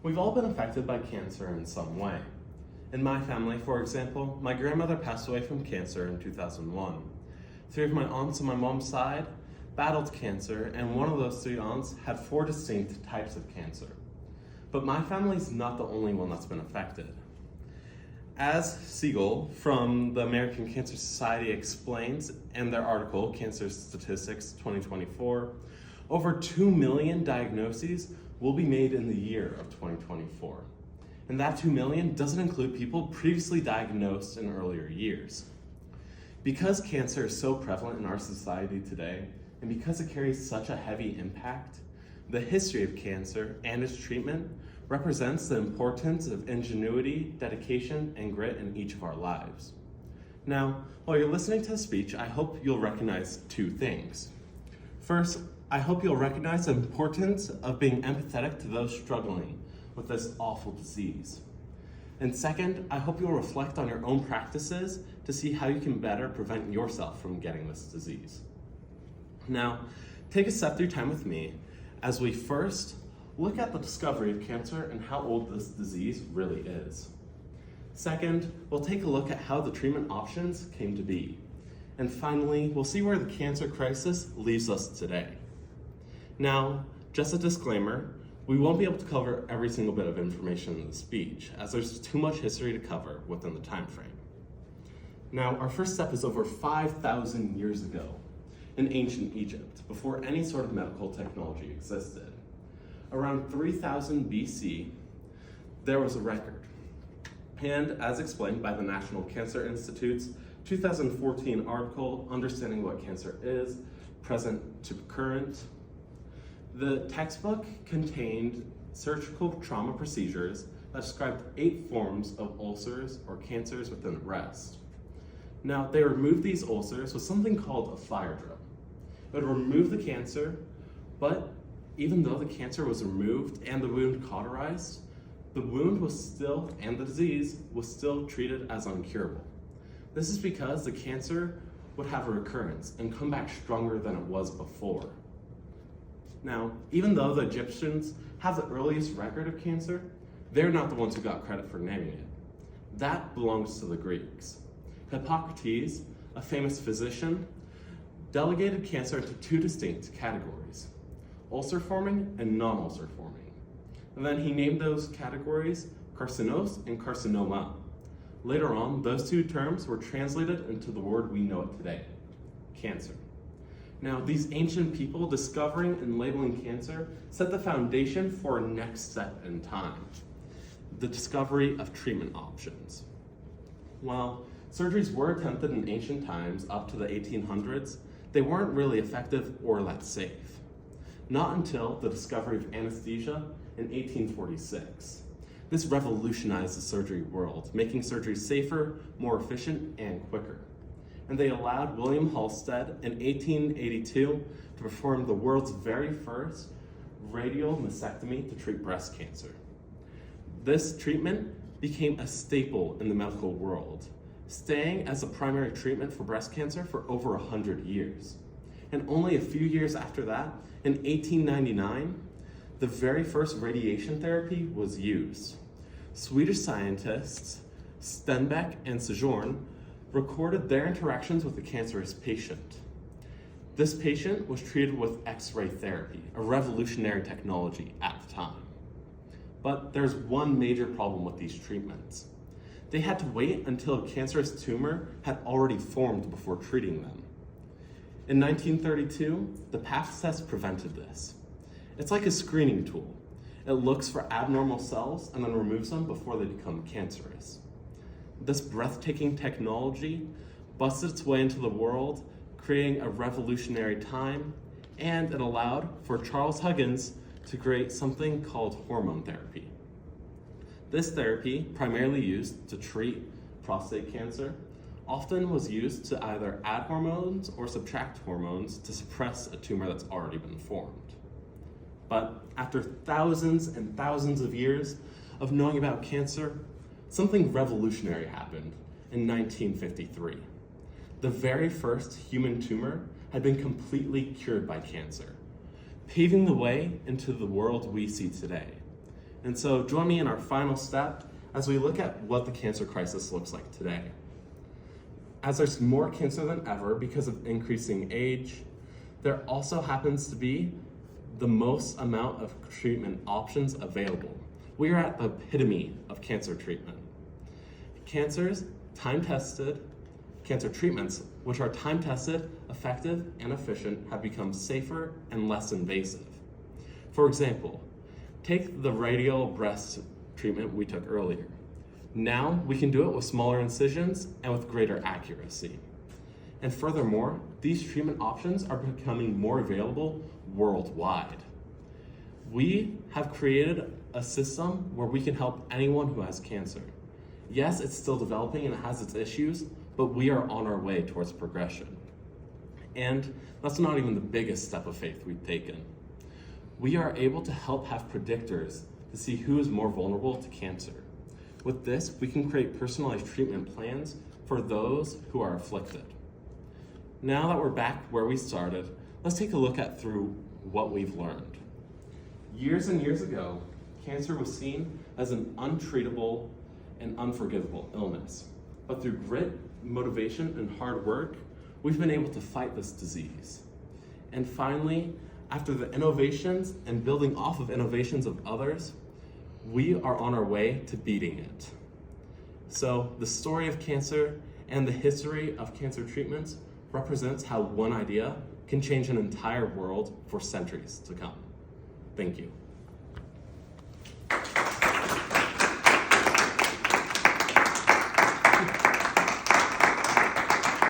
We've all been affected by cancer in some way. In my family, for example, my grandmother passed away from cancer in 2001. Three of my aunts on my mom's side battled cancer, and one of those three aunts had 4 distinct types of cancer. But my family's not the only one that's been affected. As Siegel from the American Cancer Society explains in their article, Cancer Statistics 2024, over 2 million diagnoses will be made in the year of 2024. And that 2 million doesn't include people previously diagnosed in earlier years. Because cancer is so prevalent in our society today, and because it carries such a heavy impact, the history of cancer and its treatment represents the importance of ingenuity, dedication, and grit in each of our lives. Now, while you're listening to the speech, I hope you'll recognize 2 things. First, I hope you'll recognize the importance of being empathetic to those struggling with this awful disease. And second, I hope you'll reflect on your own practices to see how you can better prevent yourself from getting this disease. Now, take a step through time with me as we first look at the discovery of cancer and how old this disease really is. Second, we'll take a look at how the treatment options came to be. And finally, we'll see where the cancer crisis leaves us today. Now, just a disclaimer, we won't be able to cover every single bit of information in the speech, as there's too much history to cover within the time frame. Now, our first step is over 5,000 years ago in ancient Egypt, before any sort of medical technology existed. Around 3000 BC, there was a record. And as explained by the National Cancer Institute's 2014 article, Understanding What Cancer Is, Present to Current, the textbook contained surgical trauma procedures that described 8 forms of ulcers or cancers within the breast. Now, they removed these ulcers with something called a fire drill. It would remove the cancer, but even though the cancer was removed and the wound cauterized, the wound was still, and the disease was still treated as uncurable. This is because the cancer would have a recurrence and come back stronger than it was before. Now, even though the Egyptians have the earliest record of cancer, they're not the ones who got credit for naming it. That belongs to the Greeks. Hippocrates, a famous physician, delegated cancer into 2 distinct categories: ulcer forming and non-ulcer forming. And then he named those categories carcinos and carcinoma. Later on, those 2 terms were translated into the word we know it today, cancer. Now, these ancient people discovering and labeling cancer set the foundation for a next step in time, the discovery of treatment options. While surgeries were attempted in ancient times up to the 1800s, they weren't really effective or that safe. Not until the discovery of anesthesia in 1846. This revolutionized the surgery world, making surgery safer, more efficient, and quicker. And they allowed William Halsted in 1882 to perform the world's very first radial mastectomy to treat breast cancer. This treatment became a staple in the medical world, staying as the primary treatment for breast cancer for over 100 years. And only a few years after that, in 1899, the very first radiation therapy was used. Swedish scientists Stenbeck and Sojourn recorded their interactions with a cancerous patient. This patient was treated with X-ray therapy, a revolutionary technology at the time. But there's one major problem with these treatments. They had to wait until a cancerous tumor had already formed before treating them. In 1932, the PAPS test prevented this. It's like a screening tool. It looks for abnormal cells and then removes them before they become cancerous. This breathtaking technology busted its way into the world, creating a revolutionary time, and it allowed for Charles Huggins to create something called hormone therapy. This therapy, primarily used to treat prostate cancer, often was used to either add hormones or subtract hormones to suppress a tumor that's already been formed. But after thousands and thousands of years of knowing about cancer, something revolutionary happened in 1953. The very first human tumor had been completely cured by cancer, paving the way into the world we see today. And so join me in our final step as we look at what the cancer crisis looks like today. As there's more cancer than ever because of increasing age, there also happens to be the most amount of treatment options available. We are at the epitome of cancer treatment. Cancer treatments, which are time-tested, effective, and efficient, have become safer and less invasive. For example, take the radial breast treatment we took earlier. Now we can do it with smaller incisions and with greater accuracy. And furthermore, these treatment options are becoming more available worldwide. We have created a system where we can help anyone who has cancer. Yes, it's still developing and it has its issues, but we are on our way towards progression. And that's not even the biggest step of faith we've taken. We are able to help have predictors to see who is more vulnerable to cancer. With this, we can create personalized treatment plans for those who are afflicted. Now that we're back where we started, let's take a look at through what we've learned. Years and years ago, cancer was seen as an untreatable and unforgivable illness. But through grit, motivation, and hard work, we've been able to fight this disease. And finally, after the innovations and building off of innovations of others, we are on our way to beating it. So the story of cancer and the history of cancer treatments represents how one idea can change an entire world for centuries to come. Thank you.